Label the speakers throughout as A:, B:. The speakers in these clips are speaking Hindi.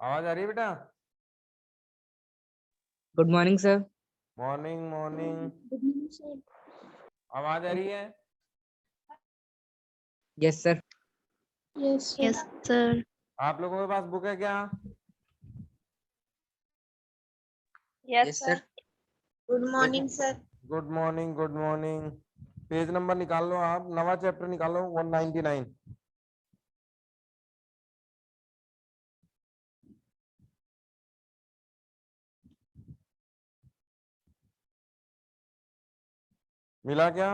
A: आवाज आ रही है बेटा?
B: Good morning sir.
A: Morning morning.
C: Good morning sir.
A: आवाज आ रही है?
B: Yes sir.
C: Yes sir.
A: आप लोगों के पास बुक है क्या?
B: Yes sir.
C: Good morning sir.
A: Good morning good morning. Page number निकाल लो, आप नवा चैप्टर निकालो 199। मिला क्या?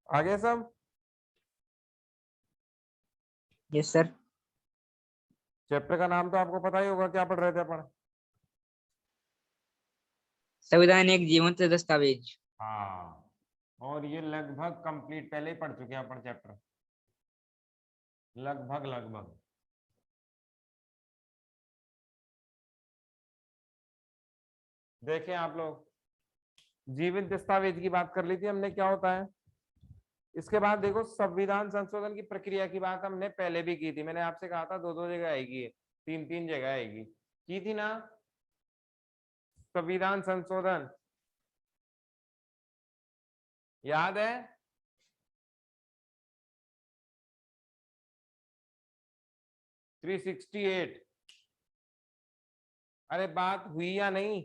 A: आगे सब?
B: Yes sir.
A: चैप्टर का नाम तो आपको पता ही होगा, क्या पढ़ रहे थे अपन?
B: संविधान एक जीवंत दस्तावेज।
A: हाँ, और ये लगभग कंप्लीट पहले ही पढ़ चुके हैं अपन चैप्टर, लगभग लगभग। देखें आप लोग, जीवित दस्तावेज की बात कर ली थी हमने, क्या होता है। इसके बाद देखो, संविधान संशोधन की प्रक्रिया की बात हमने पहले भी की थी। मैंने आपसे कहा था दो दो जगह आएगी, तीन तीन जगह आएगी, की थी ना संविधान संशोधन, याद है? थ्री 368। अरे बात हुई या नहीं?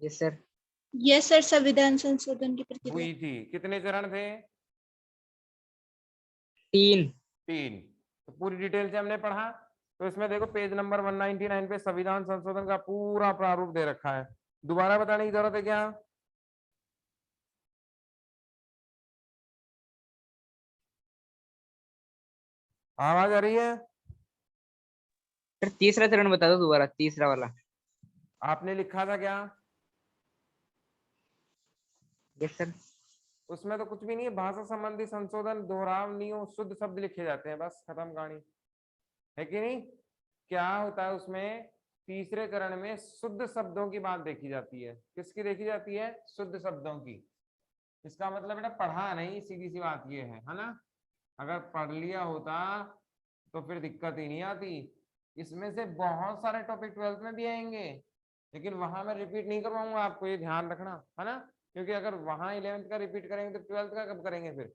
B: Yes sir.
C: यस सर, संविधान संशोधन की प्रक्रिया
A: हुई थी। कितने चरण थे?
B: 3।
A: तीन। तो पूरी डिटेल से हमने पढ़ा। तो इसमें देखो पेज नंबर 199 पे संविधान संशोधन का पूरा प्रारूप दे रखा है। दोबारा बताने की जरूरत है क्या? आवाज आ रही है?
B: सर तीसरा चरण बता दो दोबारा, तीसरा वाला।
A: आपने लिखा था क्या?
B: Yes sir.
A: उसमें तो कुछ भी नहीं है, भाषा संबंधी संशोधन, दोहराव नियम, शुद्ध शब्द लिखे जाते हैं, बस खत्म कहानी, है कि नहीं? क्या होता है उसमें? तीसरे चरण में शुद्ध शब्दों की बात देखी जाती है। किसकी देखी जाती है? शुद्ध शब्दों की। इसका मतलब बेटा पढ़ा नहीं, सीधी सी बात ये है ना। अगर पढ़ लिया होता तो फिर दिक्कत ही नहीं आती। इसमें से बहुत सारे टॉपिक 12th में भी आएंगे, लेकिन वहां मैं रिपीट नहीं करवाऊंगा आपको, ये ध्यान रखना है ना। क्योंकि अगर वहां 11th का रिपीट करेंगे तो 12th का कब करेंगे फिर?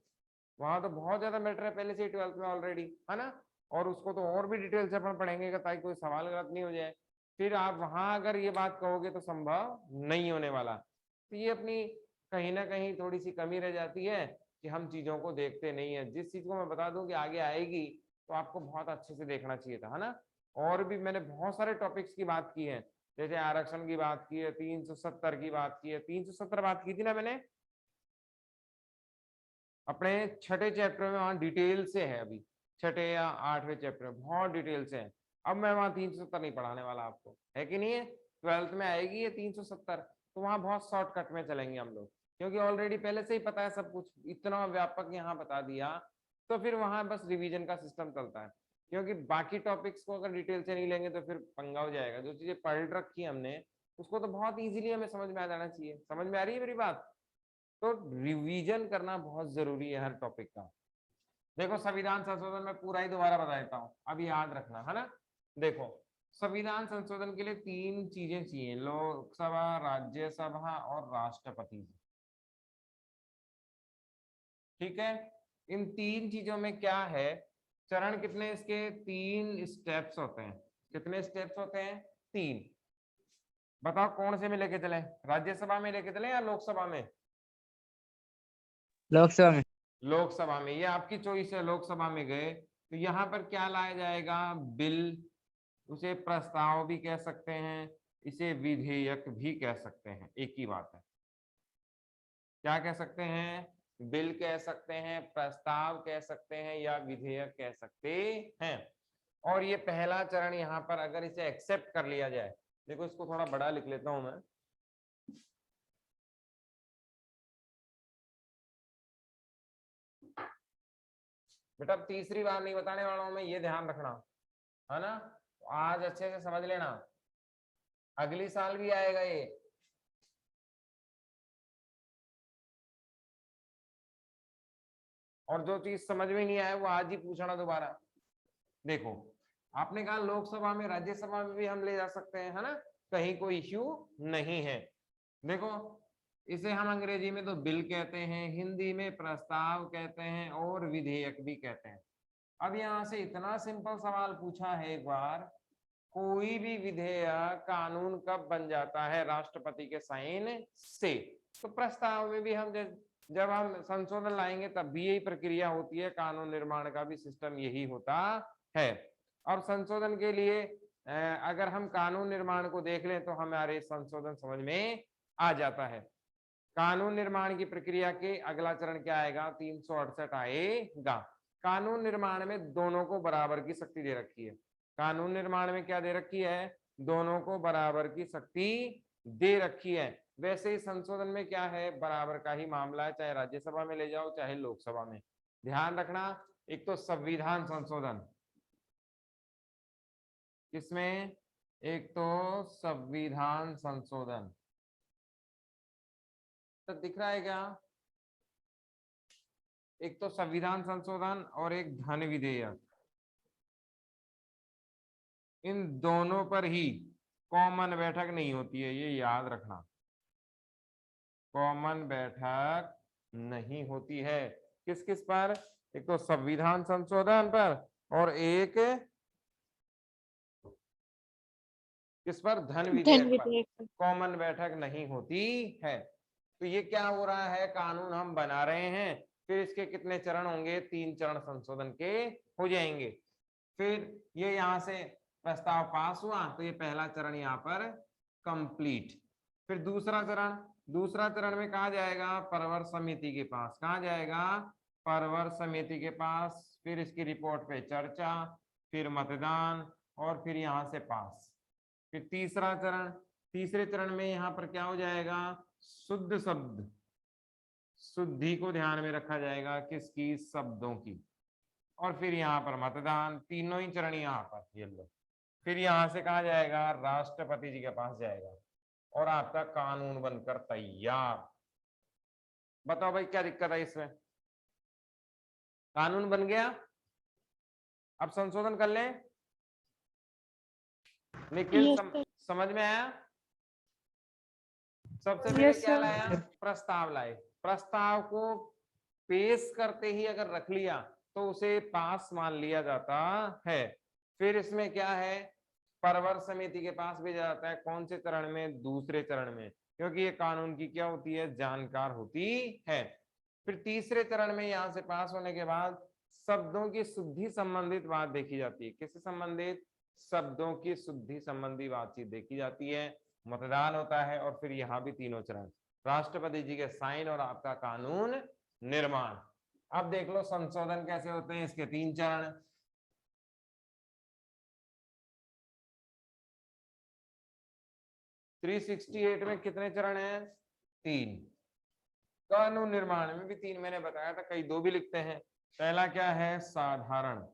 A: वहां तो बहुत ज्यादा मैटर है पहले से ही 12th में ऑलरेडी, है ना। और उसको तो और भी डिटेल से अपन पढ़ेंगे ताकि कोई सवाल गलत नहीं हो जाए। फिर आप वहां अगर ये बात कहोगे तो संभव नहीं होने वाला। तो ये अपनी कहीं ना कहीं थोड़ी सी कमी रह जाती है कि हम चीजों को देखते नहीं है। जिस चीज को मैं बता दूं कि आगे आएगी तो आपको बहुत अच्छे से देखना चाहिए था, है ना। और भी मैंने बहुत सारे टॉपिक्स की बात की है, जैसे आरक्षण की बात की है, 370 की बात की है, 370 बात की थी ना मैंने अपने छठे चैप्टर में, वहां डिटेल से है। अभी छठे या आठवें चैप्टर में बहुत डिटेल से है। अब मैं वहां 370 नहीं पढ़ाने वाला आपको, है कि नहीं है। 12th में आएगी ये 370, तो वहां बहुत शॉर्टकट में चलेंगे हम लोग, क्योंकि ऑलरेडी पहले से ही पता है सब कुछ, इतना व्यापक यहाँ बता दिया। तो फिर वहां बस रिवीजन का सिस्टम चलता है, क्योंकि बाकी टॉपिक्स को अगर डिटेल से नहीं लेंगे तो फिर पंगा हो जाएगा। जो चीजें पढ़ रखी है हमने उसको तो बहुत इजीली हमें समझ में आ जाना चाहिए। समझ में आ रही है मेरी बात? तो रिवीजन करना बहुत जरूरी है हर टॉपिक का। देखो संविधान संशोधन में पूरा ही दोबारा बता देता हूँ, अब याद रखना, है ना। देखो, संविधान संशोधन के लिए तीन चीजें चाहिए, लोकसभा, राज्यसभा और राष्ट्रपति। ठीक है। इन तीन चीजों में क्या है, चरण कितने इसके? 3 स्टेप्स होते हैं। कितने स्टेप्स होते हैं? 3। बताओ कौन से में लेके चले, राज्यसभा में लेके चले या लोकसभा में?
B: लोकसभा में।
A: लोकसभा में, ये आपकी चॉइस है। लोकसभा में गए तो यहाँ पर क्या लाया जाएगा? बिल। उसे प्रस्ताव भी कह सकते हैं, इसे विधेयक भी कह सकते हैं, एक ही बात है। क्या कह सकते हैं? बिल कह सकते हैं, प्रस्ताव कह सकते हैं, या विधेयक कह सकते हैं। और ये पहला चरण यहाँ पर अगर इसे एक्सेप्ट कर लिया जाए, देखो इसको थोड़ा बड़ा लिख लेता हूं मैं। बेटा तीसरी बार नहीं बताने वाला हूं मैं, ये ध्यान रखना, है ना। आज अच्छे से समझ लेना, अगली साल भी आएगा ये। और जो चीज समझ में नहीं आया वो आज ही पूछना दोबारा। देखो आपने कहा लोकसभा में राज्यसभा में भी हम ले जा सकते हैं, है ना, कहीं कोई इश्यू नहीं है। देखो इसे हम अंग्रेजी में तो बिल कहते हैं, हिंदी में प्रस्ताव कहते हैं और विधेयक भी कहते हैं। अब यहाँ से इतना सिंपल सवाल पूछा है एक बार, कोई भी विधेयक कानून कब बन जाता है? राष्ट्रपति के साइन से। तो प्रस्ताव में भी हम जब हम संशोधन लाएंगे तब भी यही प्रक्रिया होती है, कानून निर्माण का भी सिस्टम यही होता है। और संशोधन के लिए अगर हम कानून निर्माण को देख लें तो हमारे संशोधन समझ में आ जाता है। कानून निर्माण की प्रक्रिया के अगला चरण क्या आएगा? 368 आएगा। कानून निर्माण में दोनों को बराबर की शक्ति दे रखी है। कानून निर्माण में क्या दे रखी है? दोनों को बराबर की शक्ति दे रखी है। वैसे ही संशोधन में क्या है? बराबर का ही मामला है, चाहे राज्यसभा में ले जाओ चाहे लोकसभा में। ध्यान रखना, एक तो संविधान संशोधन, इसमें एक तो संविधान संशोधन तो दिख रहा है क्या? एक तो संविधान संशोधन और एक धन विधेयक, इन दोनों पर ही कॉमन बैठक नहीं होती है, ये याद रखना। कॉमन बैठक नहीं होती है। किस किस पर? एक तो संविधान संशोधन पर और एक किस पर? धन विधेयक पर कॉमन बैठक नहीं होती है। तो ये क्या हो रहा है? कानून हम बना रहे हैं, फिर इसके कितने चरण होंगे? 3 चरण संशोधन के हो जाएंगे। फिर ये यहाँ से प्रस्ताव पास हुआ तो ये पहला चरण यहाँ पर कंप्लीट। फिर दूसरा चरण में कहा जाएगा? परवर समिति के पास। कहा जाएगा? परवर समिति के पास। फिर इसकी रिपोर्ट पे चर्चा, फिर मतदान और फिर यहाँ से पास। फिर तीसरे चरण में यहाँ पर क्या हो जाएगा? शुद्ध शब्द, शुद्धि को ध्यान में रखा जाएगा, किसकी? शब्दों की। और फिर यहाँ पर मतदान। तीनों ही चरण यहाँ पर, ये लो। फिर यहाँ से कहा जाएगा? राष्ट्रपति जी के पास जाएगा और आपका कानून बनकर तैयार। बताओ भाई क्या दिक्कत है इसमें? कानून बन गया, अब संशोधन कर लें। निखिल समझ में आया? सबसे पहले क्या लाया? प्रस्ताव लाए। प्रस्ताव को पेश करते ही अगर रख लिया तो उसे पास मान लिया जाता है। फिर इसमें क्या है? परवर समिति के पास भेजा जाता है। कौन से चरण में? दूसरे चरण में, क्योंकि ये कानून की क्या होती है? जानकार होती है। फिर तीसरे चरण में यहाँ से पास होने के बाद शब्दों की शुद्धि संबंधित बात देखी जाती है। किससे संबंधित? शब्दों की शुद्धि संबंधी बातचीत देखी जाती है। मतदान होता है और फिर यहाँ भी तीनों चरण, राष्ट्रपति जी के साइन और आपका कानून निर्माण। अब देख लो संशोधन कैसे होते हैं, इसके 3 चरण। (368) में कितने चरण हैं? 3। कानून निर्माण में भी 3 मैंने बताया था, कई 2 भी लिखते हैं। पहला क्या है? साधारण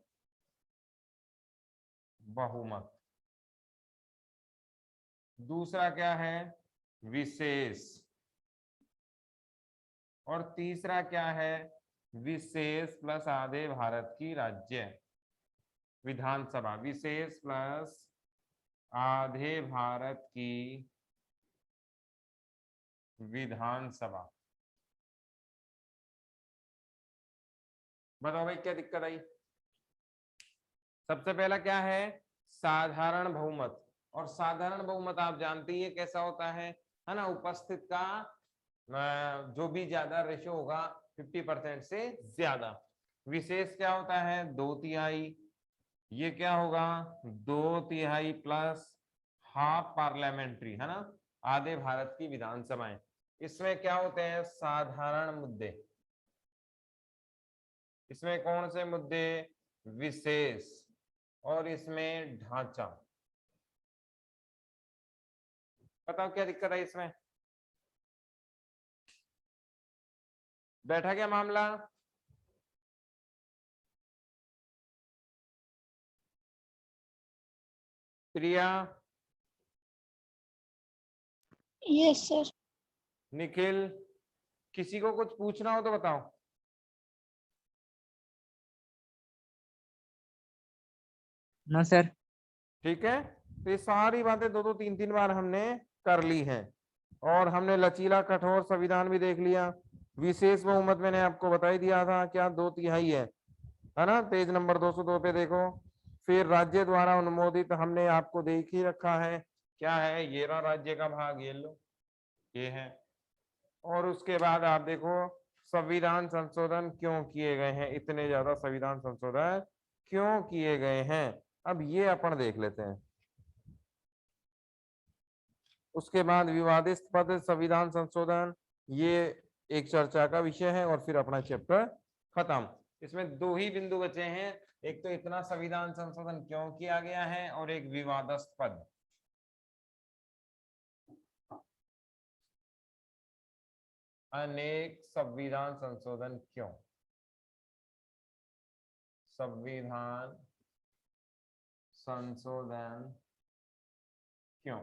A: बहुमत। दूसरा क्या है? विशेष। और तीसरा क्या है? विशेष प्लस आधे भारत की राज्य विधानसभा। विशेष प्लस आधे भारत की विधानसभा। बताओ भाई क्या दिक्कत आई? सबसे पहला क्या है? साधारण बहुमत। और साधारण बहुमत आप जानते ही है कैसा होता है ना? उपस्थित का जो भी ज्यादा रेशो होगा 50% से ज्यादा। विशेष क्या होता है? 2/3। ये क्या होगा? 2/3 प्लस हाफ पार्लियामेंट्री, है ना, आधे भारत की विधानसभाएं। इसमें क्या होते हैं? साधारण मुद्दे। इसमें कौन से मुद्दे? विशेष। और इसमें ढांचा। बताओ क्या दिक्कत है इसमें? बैठा क्या मामला? प्रिया?
C: Yes sir.
A: निखिल? किसी को कुछ पूछना हो तो बताओ।
B: No sir.
A: ठीक है, तो ये सारी बातें दो दो तीन तीन बार हमने कर ली हैं। और हमने लचीला कठोर संविधान भी देख लिया। विशेष बहुमत मैंने आपको बता ही दिया था, क्या 2/3 है ना, पेज नंबर 202 पे देखो। फिर राज्य द्वारा अनुमोदित हमने आपको देख ही रखा है, क्या है, ये रहा राज्य का भाग, ये लो, ये है। और उसके बाद आप देखो संविधान संशोधन क्यों किए गए हैं, इतने ज्यादा संविधान संशोधन क्यों किए गए हैं, अब ये अपन देख लेते हैं। उसके बाद विवादित पद संविधान संशोधन, ये एक चर्चा का विषय है, और फिर अपना चैप्टर खत्म। इसमें दो ही बिंदु बचे हैं, एक तो इतना संविधान संशोधन क्यों किया गया है, और एक विवादास्पद। अनेक संविधान संशोधन क्यों, संविधान संशोधन क्यों।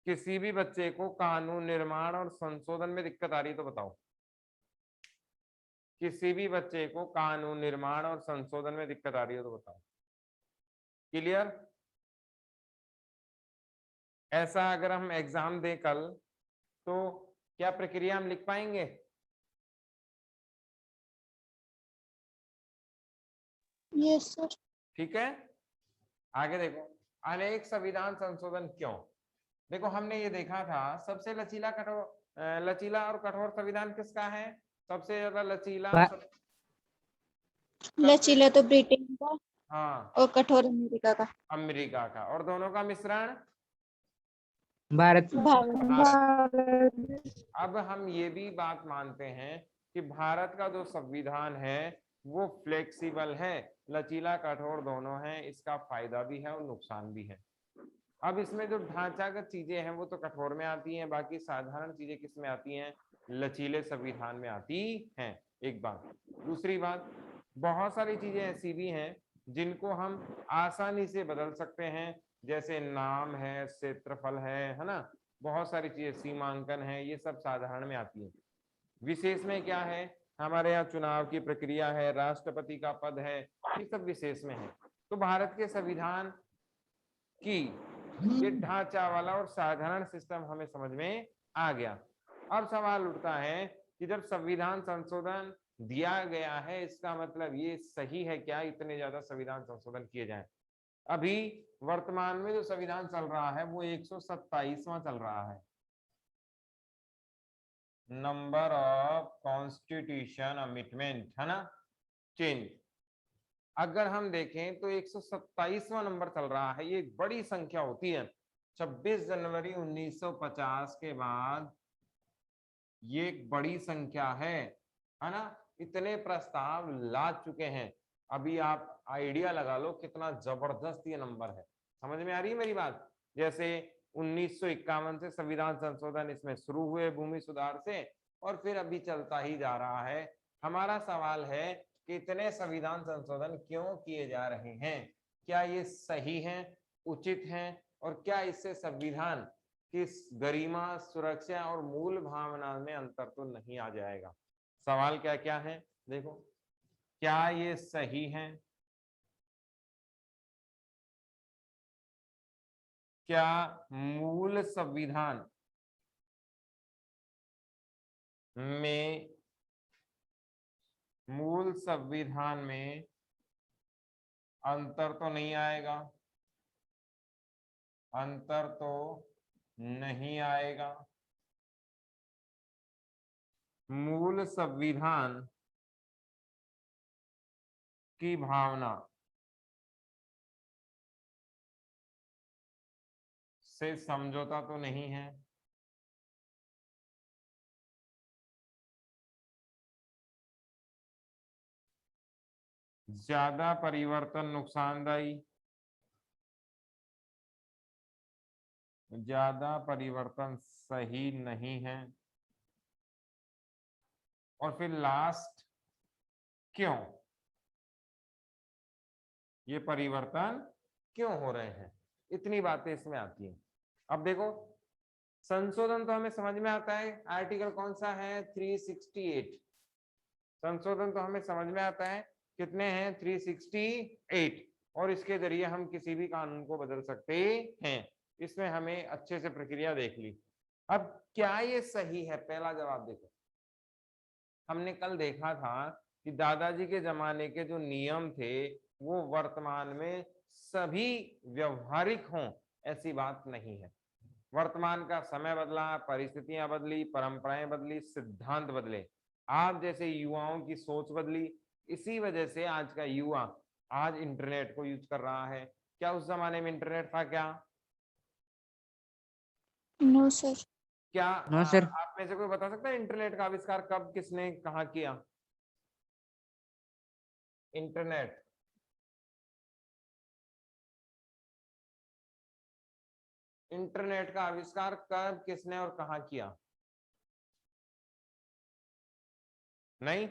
A: किसी भी बच्चे को कानून निर्माण और संशोधन में दिक्कत आ रही है तो बताओ, किसी भी बच्चे को कानून निर्माण और संशोधन में दिक्कत आ रही है तो बताओ। क्लियर। ऐसा अगर हम एग्जाम दें कल, तो क्या प्रक्रिया हम लिख पाएंगे?
C: Yes sir.
A: ठीक है, आगे देखो, अनेक संविधान संशोधन क्यों। देखो हमने ये देखा था, सबसे लचीला और कठोर संविधान किसका है, सबसे ज्यादा लचीला
C: लचीला तो ब्रिटेन का
A: हाँ,
C: और कठोर अमेरिका का।
A: अमेरिका का, और दोनों का मिश्रण
B: भारत।
C: भारत।
A: अब हम ये भी बात मानते हैं कि भारत का जो संविधान है वो फ्लेक्सिबल है, लचीला कठोर दोनों है, इसका फायदा भी है और नुकसान भी है। अब इसमें जो ढांचागत चीजें हैं वो तो कठोर में आती हैं, बाकी साधारण चीजें किस में आती हैं, लचीले संविधान में आती हैं। एक बात, दूसरी बात, बहुत सारी चीजें ऐसी भी हैं जिनको हम आसानी से बदल सकते हैं, जैसे नाम है, क्षेत्रफल है ना, बहुत सारी चीजें, सीमांकन है, ये सब साधारण में आती है। विशेष में क्या है, हमारे यहाँ चुनाव की प्रक्रिया है, राष्ट्रपति का पद है, ये सब विशेष में है। तो भारत के संविधान की ये ढांचा वाला और साधारण सिस्टम हमें समझ में आ गया। अब सवाल उठता है कि जब संविधान संशोधन दिया गया है, इसका मतलब ये सही है क्या, इतने ज्यादा संविधान संशोधन किए जाएं। अभी वर्तमान में जो संविधान चल रहा है वो 127वां चल रहा है, नंबर ऑफ कॉन्स्टिट्यूशन अमेंडमेंट, है ना, चेंज। अगर हम देखें तो 127वां नंबर चल रहा है, ये एक बड़ी संख्या होती है। 26 जनवरी 1950 के बाद ये एक बड़ी संख्या है ना, इतने प्रस्ताव ला चुके हैं। अभी आप आइडिया लगा लो कितना जबरदस्त ये नंबर है, समझ में आ रही है मेरी बात। जैसे 1951 से संविधान संशोधन इसमें शुरू हुए भूमि सुधार से, और फिर अभी चलता ही जा रहा है। हमारा सवाल है कि इतने संविधान संशोधन क्यों किए जा रहे हैं, क्या ये सही है, उचित है, और क्या इससे संविधान की गरिमा, सुरक्षा और मूल भावना में अंतर तो नहीं आ जाएगा। सवाल क्या क्या है देखो, क्या ये सही है, क्या मूल संविधान में अंतर तो नहीं आएगा, अंतर तो नहीं आएगा। मूल संविधान की भावना से समझौता तो नहीं है। ज्यादा परिवर्तन नुकसानदायी, ज्यादा परिवर्तन सही नहीं है। और फिर लास्ट, क्यों ये परिवर्तन क्यों हो रहे हैं, इतनी बातें इसमें आती हैं। अब देखो, संशोधन तो हमें समझ में आता है, आर्टिकल कौन सा है, 368। संशोधन तो हमें समझ में आता है, कितने हैं 368 और इसके जरिए हम किसी भी कानून को बदल सकते हैं। इसमें हमें अच्छे से प्रक्रिया देख ली। अब क्या ये सही है? पहला जवाब देखो, हमने कल देखा था कि दादाजी के जमाने के जो नियम थे वो वर्तमान में सभी व्यवहारिक हों, ऐसी बात नहीं है। वर्तमान का समय बदला, परिस्थितियां बदली, परंपराएं बदली, सिद्धांत बदले, आप जैसे युवाओं की सोच बदली। इसी वजह से आज का युवा आज इंटरनेट को यूज कर रहा है। क्या उस जमाने में इंटरनेट था क्या?
C: No sir.
A: क्या
B: नो सर।
A: आप में से कोई बता सकता है इंटरनेट का आविष्कार कब, किसने, कहाँ किया? इंटरनेट इंटरनेट का आविष्कार कब, किसने और कहाँ किया? नहीं,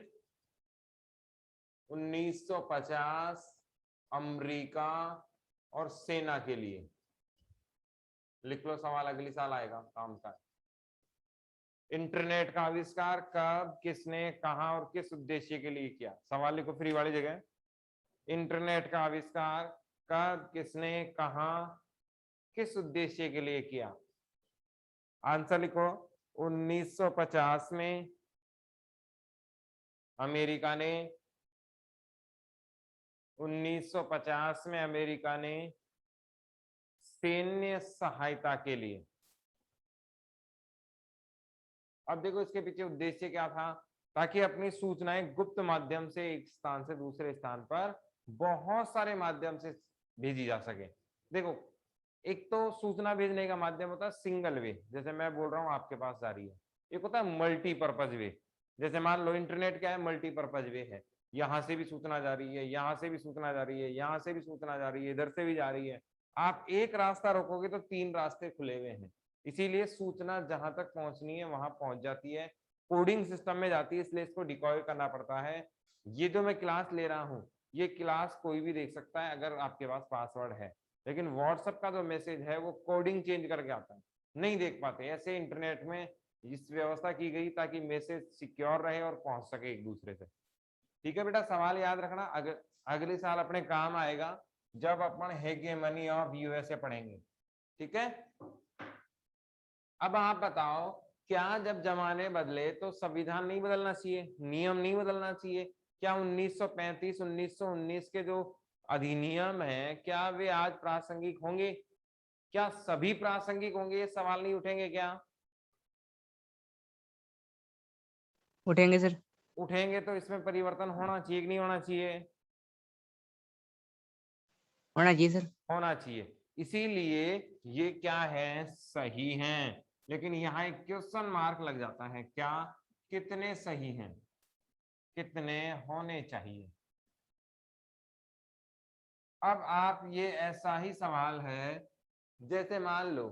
A: 1950 अमेरिका और सेना के लिए। लिख लो सवाल, अगली साल आएगा काम का। इंटरनेट का आविष्कार कब, किसने, कहां और किस उद्देश्य के लिए किया? सवाल लिखो फ्री वाली जगह। इंटरनेट का आविष्कार कब, किसने, कहां, किस उद्देश्य के लिए किया? आंसर लिखो। 1950 में अमेरिका ने 1950 में अमेरिका ने सैन्य सहायता के लिए। अब देखो इसके पीछे उद्देश्य क्या था? ताकि अपनी सूचनाएं गुप्त माध्यम से एक स्थान से दूसरे स्थान पर बहुत सारे माध्यम से भेजी जा सके। देखो, एक तो सूचना भेजने का माध्यम होता है सिंगल वे, जैसे मैं बोल रहा हूँ आपके पास जा रही है। एक होता है मल्टीपर्पज वे, जैसे मान लो इंटरनेट क्या है, मल्टीपर्पज वे है। यहाँ से भी सूचना जा रही है, यहाँ से भी सूचना जा रही है, यहाँ से भी सूचना जा रही है, इधर से भी जा रही है। आप एक रास्ता रोकोगे तो 3 रास्ते खुले हुए हैं। इसीलिए सूचना जहां तक पहुंचनी है वहां पहुंच जाती है, कोडिंग सिस्टम में जाती है, इसलिए इसको डिकॉय करना पड़ता है। ये जो मैं क्लास ले रहा हूँ, ये क्लास कोई भी देख सकता है अगर आपके पास पासवर्ड है, लेकिन व्हाट्सएप का जो मैसेज है वो कोडिंग चेंज करके आता है, नहीं देख पाते। ऐसे इंटरनेट में इस व्यवस्था की गई ताकि मैसेज सिक्योर रहे और पहुंच सके एक दूसरे से। ठीक है बेटा, सवाल याद रखना, अगले साल अपने काम आएगा जब अपन हेगेमनी ऑफ यूएसए पढ़ेंगे। ठीक है, अब आप बताओ, क्या जब जमाने बदले तो संविधान नहीं बदलना चाहिए, नियम नहीं बदलना चाहिए? क्या 1935 1919 के जो अधिनियम है क्या वे आज प्रासंगिक होंगे? क्या सभी प्रासंगिक होंगे? ये सवाल नहीं उठेंगे क्या?
B: उठेंगे सर।
A: उठेंगे तो इसमें परिवर्तन होना चाहिए कि नहीं होना चाहिए?
B: होना चाहिए सर।
A: होना चाहिए। इसीलिए ये क्या है, सही हैं। लेकिन यहाँ एक क्वेश्चन मार्क लग जाता है, क्या? कितने सही हैं, कितने होने चाहिए? अब आप ये ऐसा ही सवाल है, जैसे मान लो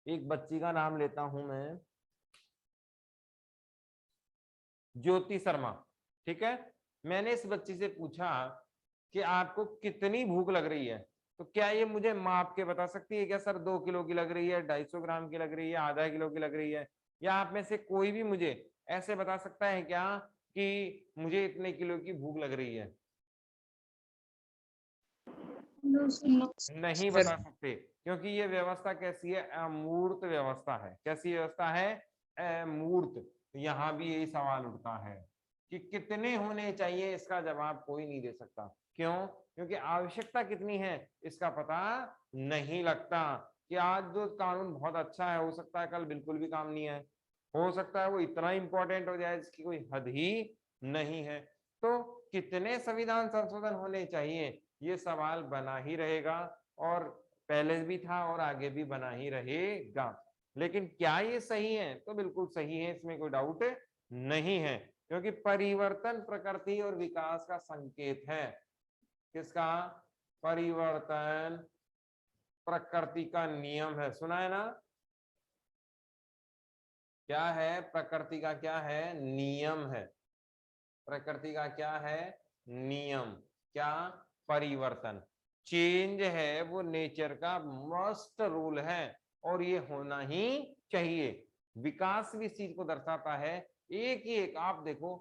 A: एक बच्ची का नाम लेता हूं मैं, ज्योति शर्मा। ठीक है, मैंने इस बच्ची से पूछा कि आपको कितनी भूख लग रही है, तो क्या ये मुझे माप के बता सकती है क्या? सर 2 किलो की लग रही है, 250 ग्राम की लग रही है, आधा किलो की लग रही है? या आप में से कोई भी मुझे ऐसे बता सकता है क्या कि मुझे इतने किलो की भूख लग रही है? नहीं बता सकते, क्योंकि ये व्यवस्था कैसी है, अमूर्त व्यवस्था है। कैसी व्यवस्था है? अमूर्त। यहाँ भी यही सवाल उठता है कि कितने होने चाहिए, इसका जवाब कोई नहीं दे सकता। क्यों? क्योंकि आवश्यकता कितनी है इसका पता नहीं लगता। कि आज जो कानून बहुत अच्छा है, हो सकता है कल बिल्कुल भी काम नहीं है, हो सकता है वो इतना इंपॉर्टेंट हो जाए जिसकी कोई हद ही नहीं है। तो कितने संविधान संशोधन होने चाहिए, ये सवाल बना ही रहेगा, और पहले भी था और आगे भी बना ही रहेगा। लेकिन क्या ये सही है? तो बिल्कुल सही है, इसमें कोई डाउट नहीं है, क्योंकि परिवर्तन प्रकृति और विकास का संकेत है। किसका? परिवर्तन प्रकृति का नियम है। सुना है ना? क्या है? प्रकृति का क्या है? नियम है। प्रकृति का क्या है? नियम। क्या? परिवर्तन। चेंज है वो नेचर का मस्ट रूल है, और ये होना ही चाहिए। विकास भी इस चीज को दर्शाता है। एक ही एक आप देखो,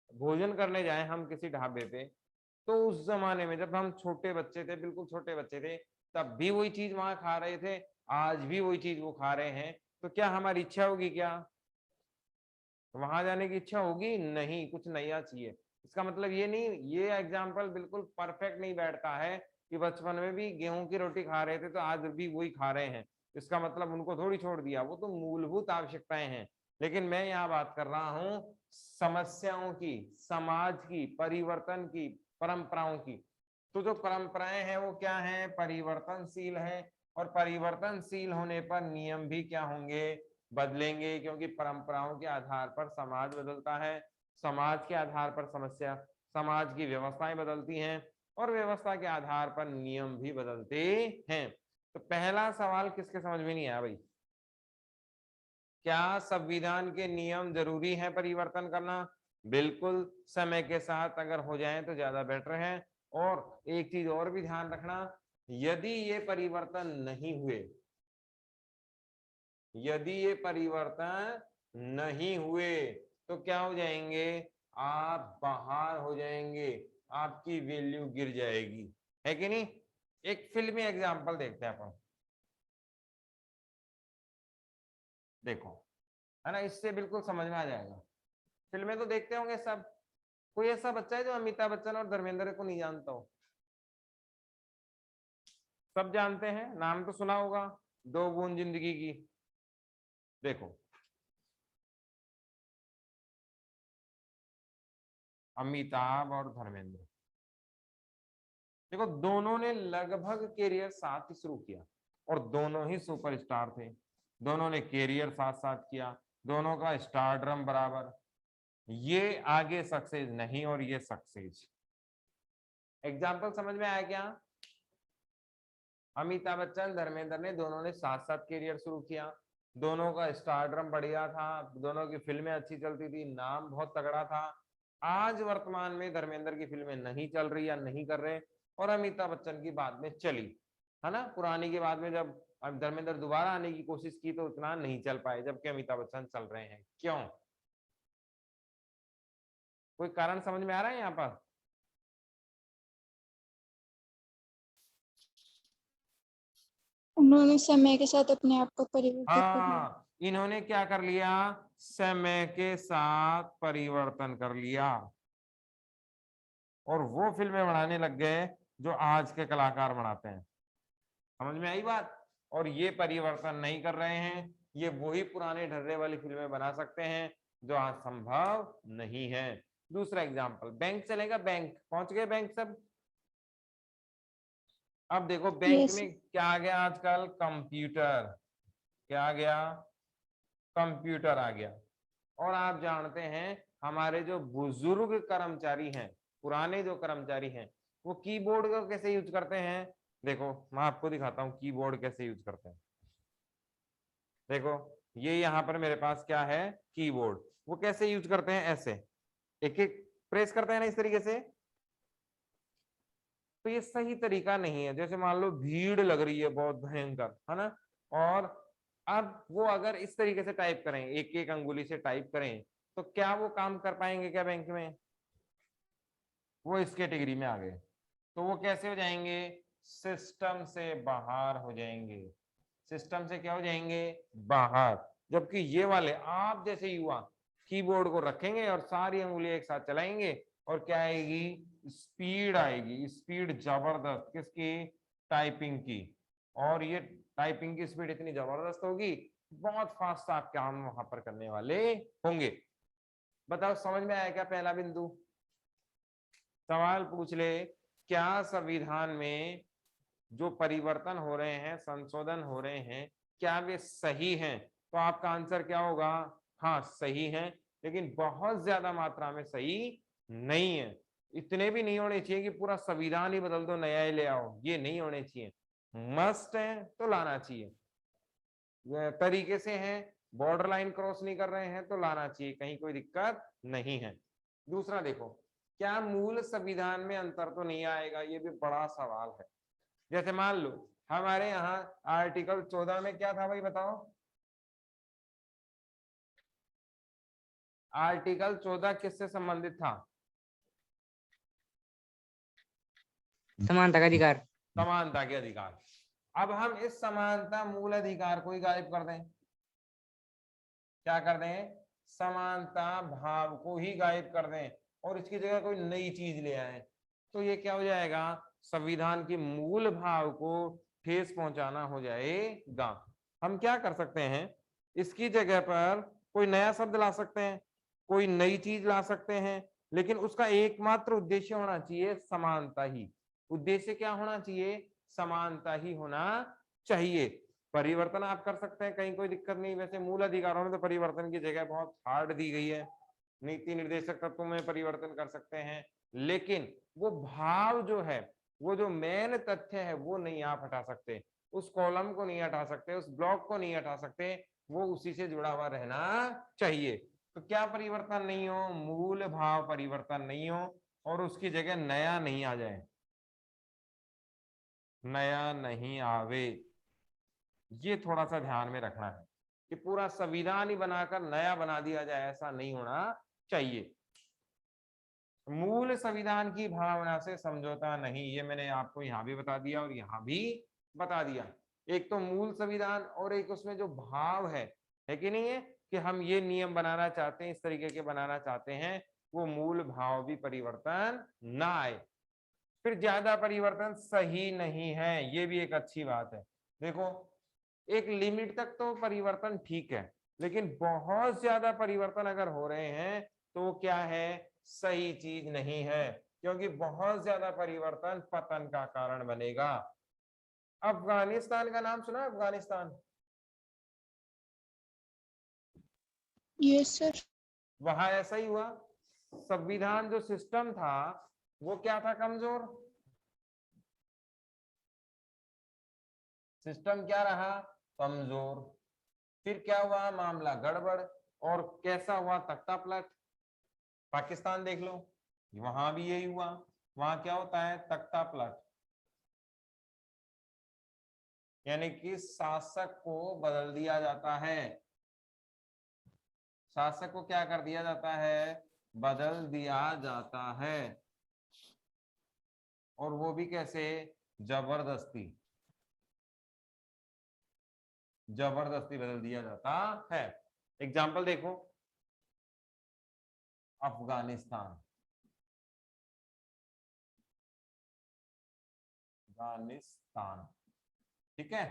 A: भोजन करने जाए हम किसी ढाबे पे, तो उस जमाने में जब हम छोटे बच्चे थे, बिल्कुल छोटे बच्चे थे, तब भी वही चीज वहां खा रहे थे, आज भी वही चीज वो खा रहे हैं, तो क्या हमारी इच्छा होगी क्या वहां जाने की इच्छा होगी? नहीं, कुछ नया चाहिए। इसका मतलब ये नहीं, ये एग्जाम्पल बिल्कुल परफेक्ट नहीं बैठता है कि बचपन में भी गेहूं की रोटी खा रहे थे तो आज भी वही खा रहे हैं, इसका मतलब उनको थोड़ी छोड़ दिया, वो तो मूलभूत आवश्यकताएं हैं। लेकिन मैं यहाँ बात कर रहा हूँ समस्याओं की, समाज की, परिवर्तन की, परंपराओं की। तो जो परंपराएं हैं वो क्या है? परिवर्तनशील है, और परिवर्तनशील होने पर नियम भी क्या होंगे? बदलेंगे, क्योंकि परंपराओं के आधार पर समाज बदलता है, समाज के आधार पर समस्या, समाज की व्यवस्थाएं बदलती हैं, और व्यवस्था के आधार पर नियम भी बदलते हैं। तो पहला सवाल किसके समझ में नहीं आया भाई? क्या संविधान के नियम जरूरी है परिवर्तन करना? बिल्कुल, समय के साथ अगर हो जाए तो ज्यादा बेटर है। और एक चीज और भी ध्यान रखना, यदि ये परिवर्तन नहीं हुए, यदि ये परिवर्तन नहीं हुए तो क्या हो जाएंगे? आप बाहर हो जाएंगे, आपकी वैल्यू गिर जाएगी, है कि नहीं? एक फिल्मी एग्जांपल देखते हैं अपन, देखो, है ना, इससे बिल्कुल समझ में आ जाएगा। फिल्में तो देखते होंगे सब, कोई ऐसा बच्चा है जो अमिताभ बच्चन और धर्मेंद्र को नहीं जानता हो? सब जानते हैं, नाम तो सुना होगा, दो बूंद जिंदगी की। देखो, अमिताभ और धर्मेंद्र, देखो दोनों ने लगभग कैरियर साथ ही शुरू किया, और दोनों ही सुपरस्टार थे, दोनों ने कैरियर साथ साथ किया, दोनों का स्टारडम बराबर। ये आगे सक्सेस नहीं, और ये सक्सेस। एग्जाम्पल समझ में आया क्या? अमिताभ बच्चन धर्मेंद्र ने दोनों ने साथ साथ कैरियर शुरू किया, दोनों का स्टारडम बढ़िया था, दोनों की फिल्में अच्छी चलती थी, नाम बहुत तगड़ा था। आज वर्तमान में धर्मेंद्र की फिल्में नहीं चल रही या नहीं कर रहे, और अमिताभ बच्चन की बाद में चली, है ना, पुरानी के बाद में जब अब धर्मेंद्र दोबारा आने की कोशिश की तो उतना नहीं चल पाए, जबकि अमिताभ बच्चन चल रहे हैं। क्यों? कोई कारण समझ में आ रहा है यहाँ पर?
C: उन्होंने समय के साथ अपने आप को परिवर्तित कर लिया।
A: हाँ, इन्होंने क्या कर लिया? समय के साथ परिवर्तन कर लिया, और वो फिल्में बनाने लग गए जो आज के कलाकार बनाते हैं। समझ में आई बात? और ये परिवर्तन नहीं कर रहे हैं, ये वही पुराने ढर्रे वाली फिल्में बना सकते हैं जो आज संभव नहीं है। दूसरा एग्जांपल, बैंक चलेगा, बैंक पहुंच गए, बैंक सब। अब देखो बैंक
C: यस।
A: में क्या आ गया आजकल? कंप्यूटर। क्या आ गया? कंप्यूटर आ गया। और आप जानते हैं हमारे जो बुजुर्ग कर्मचारी हैं, पुराने जो कर्मचारी हैं, वो कीबोर्ड को कैसे यूज करते हैं? देखो मैं आपको दिखाता हूँ कीबोर्ड कैसे यूज करते हैं। देखो, ये यहाँ पर मेरे पास क्या है? कीबोर्ड। वो कैसे यूज करते हैं? ऐसे एक एक प्रेस करते हैं ना, इस तरीके से। तो ये सही तरीका नहीं है। जैसे मान लो भीड़ लग रही है बहुत भयंकर, है ना, और अब वो अगर इस तरीके से टाइप करें, एक एक अंगुली से टाइप करें, तो क्या वो काम कर पाएंगे क्या बैंक में? वो इस कैटेगरी में आ गए। तो वो कैसे हो जाएंगे? सिस्टम से बाहर हो जाएंगे। सिस्टम से क्या हो जाएंगे? बाहर। जबकि ये वाले आप जैसे युवा कीबोर्ड को रखेंगे और सारी अंगुलियां एक साथ चलाएंगे, और क्या आएगी? स्पीड आएगी, स्पीड जबरदस्त। किसकी? टाइपिंग की। और ये टाइपिंग की स्पीड इतनी जबरदस्त होगी, बहुत फास्ट आप काम वहां पर करने वाले होंगे। बताओ समझ में आया क्या पहला बिंदु? सवाल पूछ ले, क्या संविधान में जो परिवर्तन हो रहे हैं, संशोधन हो रहे हैं, क्या वे सही हैं? तो आपका आंसर क्या होगा? हाँ सही है, लेकिन बहुत ज्यादा मात्रा में सही नहीं है। इतने भी नहीं होने चाहिए कि पूरा संविधान ही बदल दो, नया ही ले आओ, ये नहीं होने चाहिए। मस्ट है तो लाना चाहिए, तरीके से है, बॉर्डर लाइन क्रॉस नहीं कर रहे हैं तो लाना चाहिए, कहीं कोई दिक्कत नहीं है। दूसरा देखो, क्या मूल संविधान में अंतर तो नहीं आएगा? ये भी बड़ा सवाल है। जैसे मान लो हमारे यहाँ आर्टिकल 14 में क्या था भाई, बताओ? आर्टिकल 14 किससे संबंधित था?
B: समानता का अधिकार।
A: समानता के अधिकार। अब हम इस समानता मूल अधिकार को ही गायब कर दें। क्या कर दें? समानता भाव को ही गायब कर दें और इसकी जगह कोई नई चीज ले आए, तो ये क्या हो जाएगा? संविधान के मूल भाव को ठेस पहुंचाना हो जाएगा। हम क्या कर सकते हैं? इसकी जगह पर कोई नया शब्द ला सकते हैं, कोई नई चीज ला सकते हैं, लेकिन उसका एकमात्र उद्देश्य होना चाहिए समानता ही। उद्देश्य क्या होना चाहिए? समानता ही होना चाहिए। परिवर्तन आप कर सकते हैं, कहीं कोई दिक्कत नहीं। वैसे मूल अधिकारों में तो परिवर्तन की जगह बहुत हार्ड दी गई है, नीति निर्देशक तत्वों में परिवर्तन कर सकते हैं, लेकिन वो भाव जो है, वो जो मेन तथ्य है, वो नहीं आप हटा सकते। उस कॉलम को नहीं हटा सकते, उस ब्लॉक को नहीं हटा सकते, वो उसी से जुड़ा हुआ रहना चाहिए। तो क्या परिवर्तन नहीं हो? मूल भाव परिवर्तन नहीं हो और उसकी जगह नया नहीं आ जाए, नया नहीं आवे। ये थोड़ा सा ध्यान में रखना है कि पूरा संविधान ही बनाकर नया बना दिया जाए, ऐसा नहीं होना चाहिए। मूल संविधान की भावना से समझौता नहीं, ये मैंने आपको यहां भी बता दिया और यहां भी बता दिया। एक तो मूल संविधान और एक उसमें जो भाव है कि नहीं है कि हम ये नियम बनाना चाहते हैं, इस तरीके के बनाना चाहते हैं, वो मूल भाव भी परिवर्तन ना आए। फिर ज्यादा परिवर्तन सही नहीं है, ये भी एक अच्छी बात है। देखो, एक लिमिट तक तो परिवर्तन ठीक है, लेकिन बहुत ज्यादा परिवर्तन अगर हो रहे हैं तो क्या है? सही चीज नहीं है, क्योंकि बहुत ज्यादा परिवर्तन पतन का कारण बनेगा। अफगानिस्तान का नाम सुना? Afghanistan,
C: yes sir.
A: वहां ऐसा ही हुआ। संविधान जो सिस्टम था वो क्या था? कमजोर। सिस्टम क्या रहा? कमजोर। फिर क्या हुआ? मामला गड़बड़। और कैसा हुआ? तख्ता पलट। पाकिस्तान देख लो, वहां भी यही हुआ। वहां क्या होता है? तख्ता पलट, यानी कि शासक को बदल दिया जाता है। शासक को क्या कर दिया जाता है? बदल दिया जाता है। और वो भी कैसे? जबरदस्ती। जबरदस्ती बदल दिया जाता है। एग्जाम्पल देखो, अफगानिस्तान। अफगानिस्तान, ठीक है,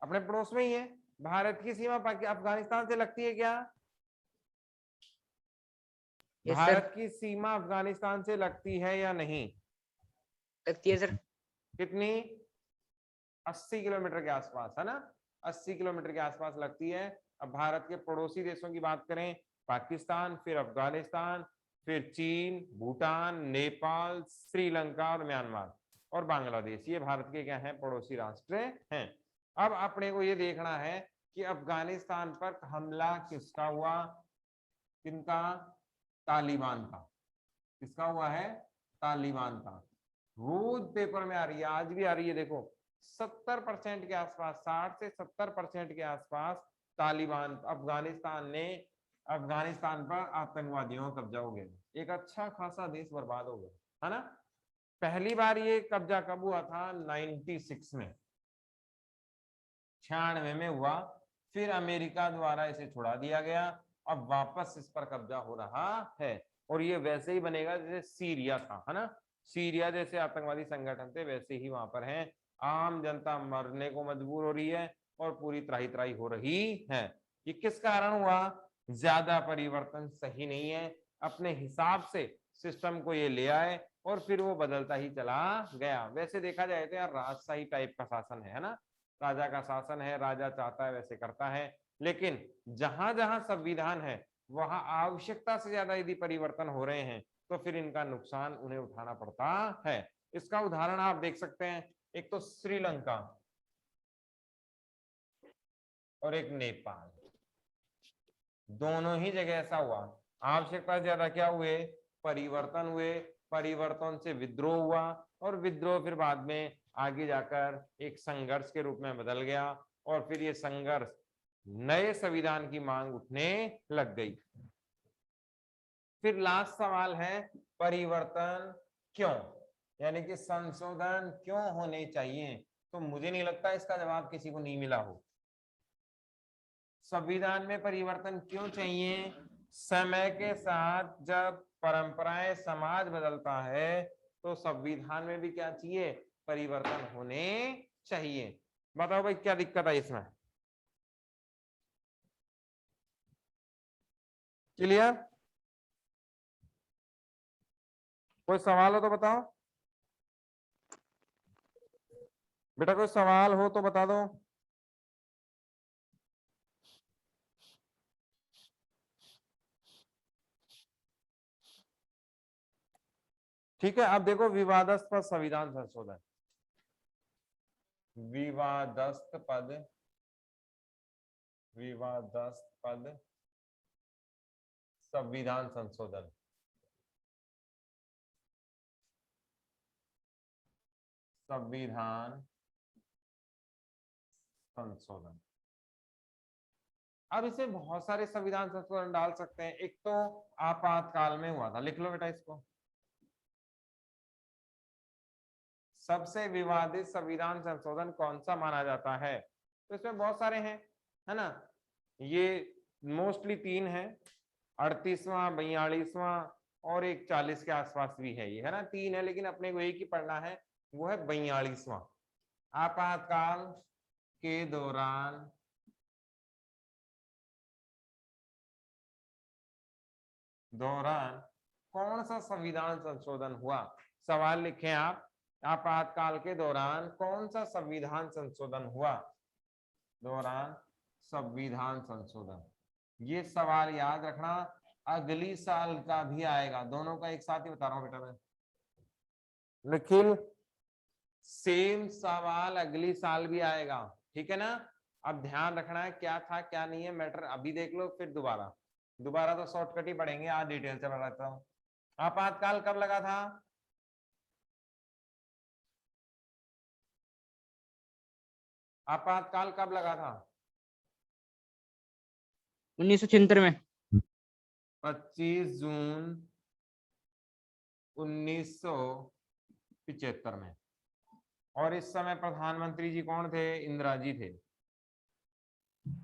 A: अपने पड़ोस में ही है। भारत की सीमा अफगानिस्तान से लगती है क्या?
B: यस सर,
A: भारत की सीमा अफगानिस्तान से लगती है या नहीं?
B: लगती है सर।
A: कितनी? 80 किलोमीटर के आसपास, है ना? 80 किलोमीटर के आसपास लगती है। अब भारत के पड़ोसी देशों की बात करें, पाकिस्तान, फिर अफगानिस्तान, फिर चीन, भूटान, नेपाल, श्रीलंका और म्यांमार और बांग्लादेश, ये भारत के क्या है? पड़ोसी राष्ट्र हैं। अब अपने को ये देखना है कि अफगानिस्तान पर हमला किसका हुआ? किनका? तालिबान का। किसका हुआ है? तालिबान का। रोज पेपर में आ रही है, आज भी आ रही है। देखो, 70% के आसपास, 60 से 70% के आसपास तालिबान, अफगानिस्तान ने, अफगानिस्तान पर आतंकवादियों का कब्जा हो गया। एक अच्छा खासा देश बर्बाद हो गया, है ना? पहली बार ये कब्जा कब हुआ था? 96 में, 96 में हुआ। फिर अमेरिका द्वारा इसे छुड़ा दिया गया। अब वापस इस पर कब्जा हो रहा है और ये वैसे ही बनेगा जैसे सीरिया था, है ना? सीरिया जैसे आतंकवादी संगठन थे, वैसे ही वहां पर हैं। आम जनता मरने को मजबूर हो रही है और पूरी त्राही त्राही हो रही है। ये किस कारण हुआ? ज्यादा परिवर्तन सही नहीं है। अपने हिसाब से सिस्टम को ये ले आए और फिर वो बदलता ही चला गया। वैसे देखा जाए तो यार राजशाही टाइप का शासन है ना? राजा का शासन है, राजा चाहता है वैसे करता है। लेकिन जहां जहां संविधान है वहां आवश्यकता से ज्यादा यदि परिवर्तन हो रहे हैं तो फिर इनका नुकसान उन्हें उठाना पड़ता है। इसका उदाहरण आप देख सकते हैं, एक तो श्रीलंका और एक नेपाल, दोनों ही जगह ऐसा हुआ। आवश्यकता से ज्यादा क्या हुए? परिवर्तन हुए। परिवर्तन से विद्रोह हुआ और विद्रोह फिर बाद में आगे जाकर एक संघर्ष के रूप में बदल गया और फिर ये संघर्ष नए संविधान की मांग उठने लग गई। फिर लास्ट सवाल है परिवर्तन क्यों? यानी कि संशोधन क्यों होने चाहिए, तो मुझे नहीं लगता इसका जवाब किसी को नहीं मिला हो। संविधान में परिवर्तन क्यों चाहिए? समय के साथ जब परंपराएं समाज बदलता है तो संविधान में भी क्या चाहिए, परिवर्तन होने चाहिए। बताओ भाई क्या दिक्कत है इसमें? क्लियर? कोई सवाल हो तो बताओ बेटा, कोई सवाल हो तो बता दो। ठीक है, अब देखो विवादास्पद संविधान संशोधन, विवादास्पद विवादास्पद संविधान संशोधन। संविधान संशोधन, अब इसे बहुत सारे संविधान संशोधन डाल सकते हैं। एक तो आपातकाल में हुआ था, लिख लो बेटा इसको। सबसे विवादित संविधान संशोधन कौन सा माना जाता है? तो इसमें बहुत सारे हैं, है ना। ये मोस्टली 3 है, 38वां, 42वां और एक 40 के आसपास भी है, ये है ना 3 है, लेकिन अपने को एक ही पढ़ना है, वो है 42वां। आपातकाल के दौरान कौन सा संविधान संशोधन हुआ? सवाल लिखें आप, आपातकाल के दौरान कौन सा संविधान संशोधन हुआ? दौरान संविधान संशोधन, ये सवाल याद रखना, अगली साल का भी आएगा, दोनों का एक साथ ही बता रहा हूं बेटा मैं। निखिल, सेम सवाल अगली साल भी आएगा, ठीक है ना। अब ध्यान रखना है क्या था क्या नहीं है मैटर, अभी देख लो फिर दोबारा तो शॉर्टकट ही पढ़ेंगे, आज डिटेल से बताता हूँ। आपातकाल कब लगा था? आपातकाल कब लगा था?
B: 1976 में।
A: 25 जून 1975 में। और इस समय प्रधानमंत्री जी कौन थे? इंदिरा जी थे,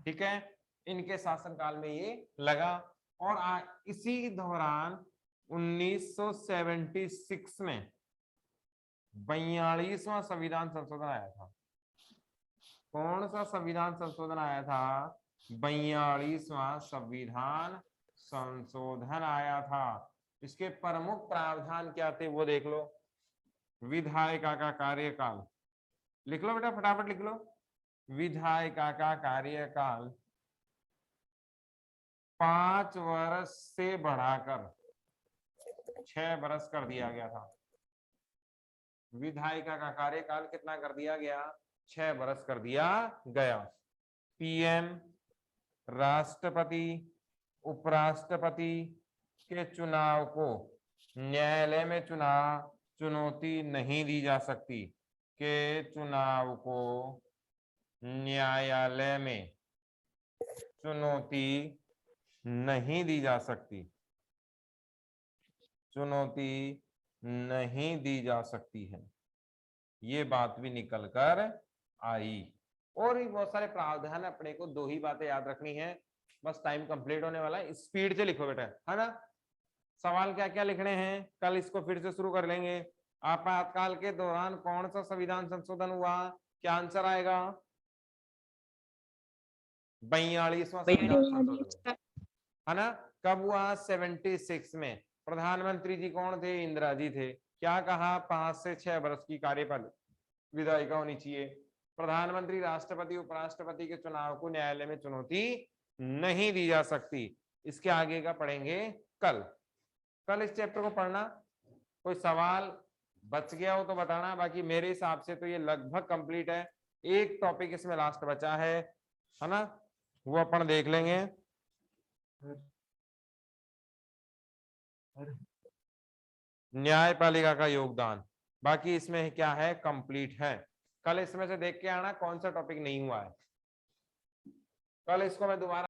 A: ठीक है। इनके शासनकाल में ये लगा। और इसी दौरान 1976 में 42वां संविधान संशोधन आया था। कौन सा संविधान संशोधन आया था? 42वां संविधान संशोधन आया था। इसके प्रमुख प्रावधान क्या थे वो देख लो। विधायिका का कार्यकाल, लिख लो बेटा फटाफट लिख लो। विधायिका का कार्यकाल 5 वर्ष से बढ़ाकर 6 वर्ष कर दिया गया था। विधायिका का कार्यकाल कितना कर दिया गया? 6 वर्ष कर दिया गया। पीएम, राष्ट्रपति, उपराष्ट्रपति के चुनाव को न्यायालय में चुनौती नहीं दी जा सकती, के चुनाव को न्यायालय में चुनौती नहीं दी जा सकती, चुनौती नहीं दी जा सकती है, ये बात भी निकल कर आई। और भी बहुत सारे प्रावधान, अपने को 2 ही बातें याद रखनी है, बस टाइम कंप्लीट होने वाला है, स्पीड से लिखो बेटा, है ना। सवाल क्या क्या लिखने हैं, कल इसको फिर से शुरू कर लेंगे। आपातकाल के दौरान कौन सा संविधान संशोधन हुआ? क्या आंसर आएगा? 42वां संविधान संशोधन, है ना। कब हुआ? 76 में। प्रधानमंत्री जी कौन थे? इंदिरा जी थे। क्या कहा? 5 से 6 वर्ष की कार्यकाल विधायिका होनी चाहिए। प्रधानमंत्री, राष्ट्रपति, उपराष्ट्रपति के चुनाव को न्यायालय में चुनौती नहीं दी जा सकती। इसके आगे का पढ़ेंगे कल इस चैप्टर को पढ़ना। कोई सवाल बच गया हो तो बताना, बाकी मेरे हिसाब से तो ये लगभग कंप्लीट है। एक टॉपिक इसमें लास्ट बचा है ना, वो अपन देख लेंगे। न्यायपालिका का योगदान, बाकी इसमें क्या है, कंप्लीट है। कल इसमें से देख के आना कौन सा टॉपिक नहीं हुआ है, कल इसको मैं दोबारा